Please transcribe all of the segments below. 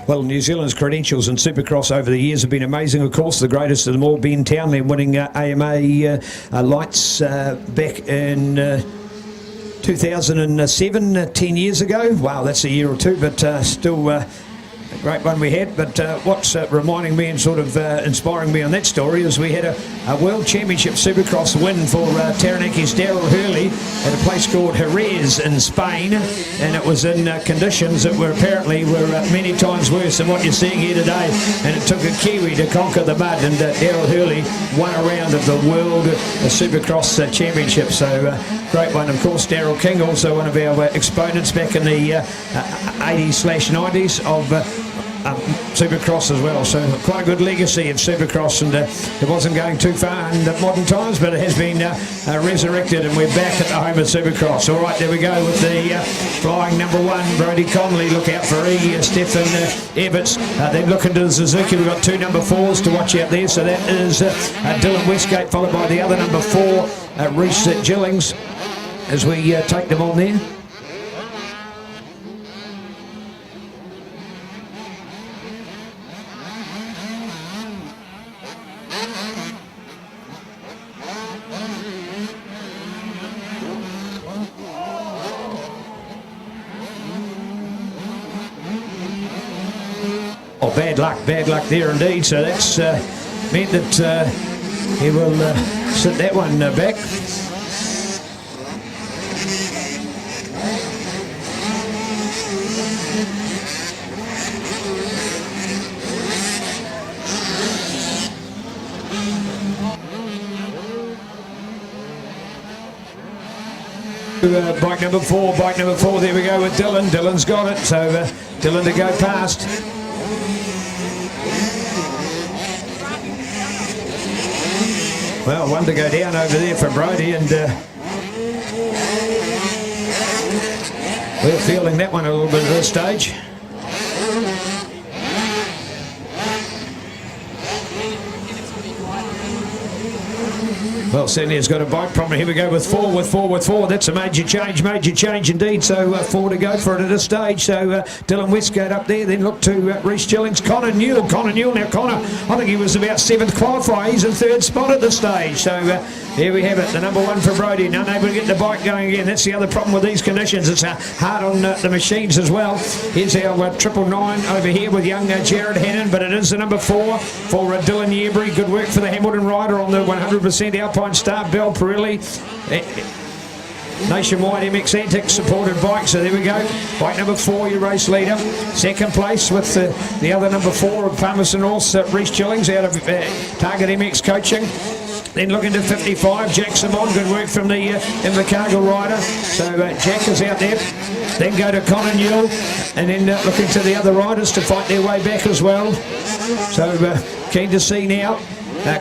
Well, New Zealand's credentials in Supercross over the years have been amazing, of course. The greatest of them all, Ben Townley, winning AMA Lights back in 2007, 10 years ago. Wow, that's a year or two, but still a great one we had. But what's reminding me and sort of inspiring me on that story is we had a World Championship Supercross win for Taranaki's Daryl Hurley at a place called Jerez in Spain, and it was in conditions that were apparently many times worse than what you're seeing here today, and it took a Kiwi to conquer the mud, and Daryl Hurley won a round of the World Supercross Championship. So great one. Of course, Daryl King, also one of our exponents back in the 80s/90s of Supercross as well, so quite a good legacy of Supercross, and it wasn't going too far in modern times, but it has been resurrected, and we're back at the home of Supercross. All right, there we go with the flying number one, Brodie Connolly. Look out for Stefan Everts. Then looking to the Suzuki, we've got two number fours to watch out there, so that is Dylan Westgate, followed by the other number four, Rhys Gillings, as we take them on there. Oh, bad luck there indeed. So that's meant that he will sit that one back. Bike number four, there we go with Dylan. Dylan's got it, so Dylan to go past. Well, one to go down over there for Brodie, and we're feeling that one a little bit at this stage. Well, certainly has got a bike problem. Here we go with four. That's a major change indeed. So four to go for it at this stage. So Dylan Westgate up there. Then look to Rhys Gillings. Connor Newell. Now Connor, I think he was about 7th qualifier. He's in 3rd spot at this stage. So there we have it. The number one for Brodie. Now unable to get the bike going again. That's the other problem with these conditions. It's hard on the machines as well. Here's our 999 over here with young Jared Hannon. But it is the number 4 for Dylan Yearbury. Good work for the Hamilton rider on the 100% Alpine Star, Bell Pirelli. Nationwide MX Antics supported bike, so there we go. Bike number 4, your race leader. Second place with the other number 4 of Palmerston North, Rhys Gillings out of Target MX Coaching. Then looking to 55, Jack Simon, good work from the Invercargill rider. So Jack is out there. Then go to Connor Newell, and then looking to the other riders to fight their way back as well. So keen to see now.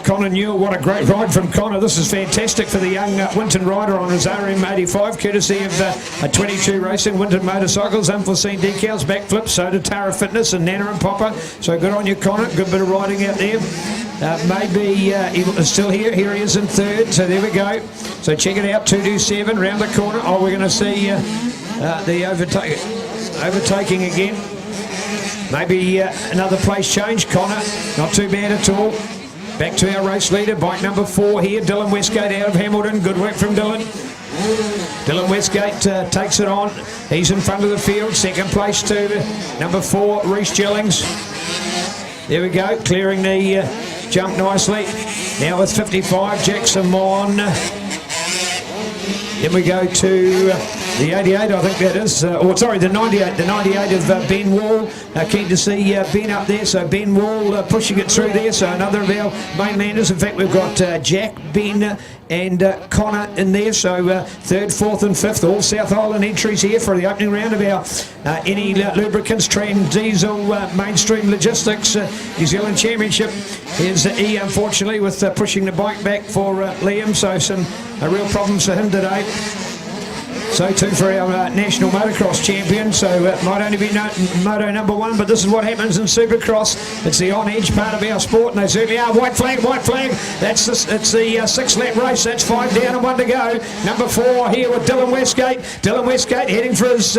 Connor Newell, what a great ride from Connor. This is fantastic for the young Winton rider on his RM85, courtesy of 22 Racing, Winton Motorcycles, unforeseen decals, backflips, so did Tara Fitness and Nana and Popper. So good on you, Connor. Good bit of riding out there. Maybe he is still here. Here he is in 3rd. So there we go. So check it out, 227 round the corner. Oh, we're going to see the overtaking again. Maybe another place change. Connor, not too bad at all. Back to our race leader, bike number 4 here, Dylan Westgate out of Hamilton. Good work from Dylan. Dylan Westgate takes it on. He's in front of the field. Second place to number 4, Rhys Gillings. There we go, clearing the jump nicely. Now with 55, Jack Simon. Then we go to the 88, I think that is, the 98. The 98 of Ben Wall. Keen to see Ben up there. So Ben Wall pushing it through there. So another of our mainlanders. In fact, we've got Jack, Ben, and Connor in there. So 3rd, 4th, and 5th, all South Island entries here for the opening round of our any lubricants, Trend, Diesel, Mainstream Logistics, New Zealand Championship. Here's E, unfortunately, with pushing the bike back for Liam. So some real problems for him today. So too for our national motocross champion. So it might only be moto number 1, but this is what happens in Supercross. It's the on-edge part of our sport, and they certainly are. White flag. It's the 6-lap race. That's 5 down and 1 to go. Number 4 here with Dylan Westgate. Dylan Westgate heading for his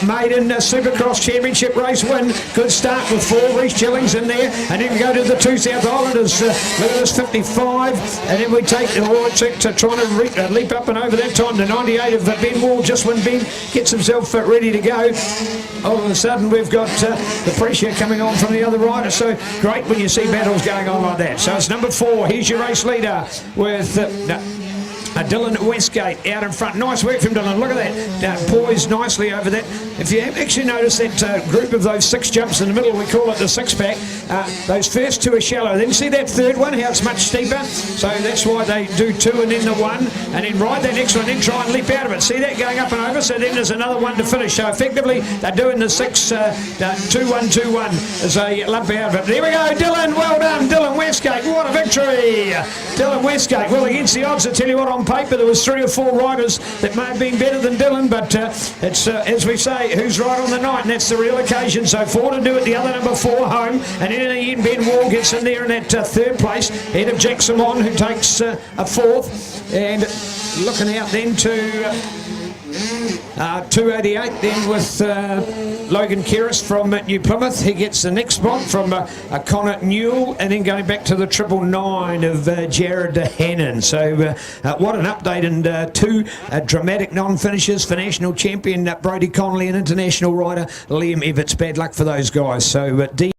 maiden Supercross championship race win. Good start with 4. Reece Chillings in there, and then we go to the 2 South Islanders. Look at this 55, and then we take to trying to leap up and over that time. The 98 of Ben Wall, just when Ben gets himself ready to go, all of a sudden we've got the pressure coming on from the other rider. So great when you see battles going on like that. So it's number 4. Here's your race leader with Dylan Westgate out in front. Nice work from Dylan. Look at that. Poised nicely over that. If you actually notice that group of those 6 jumps in the middle, we call it the 6-pack. Those first 2 are shallow. Then see that third one, how it's much steeper? So that's why they do 2 and then the 1. And then ride that next one, then try and leap out of it. See that going up and over? So then there's another 1 to finish. So effectively, they're doing the 6, 2-1-2-1 as a lump out of it. There we go, Dylan. Well done, Dylan Westgate. What a victory. Dylan Westgate. Well, against the odds, I tell you what, on paper there was 3 or 4 riders that may have been better than Dylan, but it's as we say, who's right on the night, and that's the real occasion. So 4 to do it, the other number 4 home, and then in the end Ben Wall gets in there in that 3rd place ahead of Jackson Mon, who takes a 4th, and looking out then to 288 then with Logan Keris from New Plymouth. He gets the next spot from Connor Newell, and then going back to the 999 of Jared Hannon. So what an update, and 2 dramatic non-finishes for national champion Brodie Connolly and international rider Liam Everts. Bad luck for those guys. So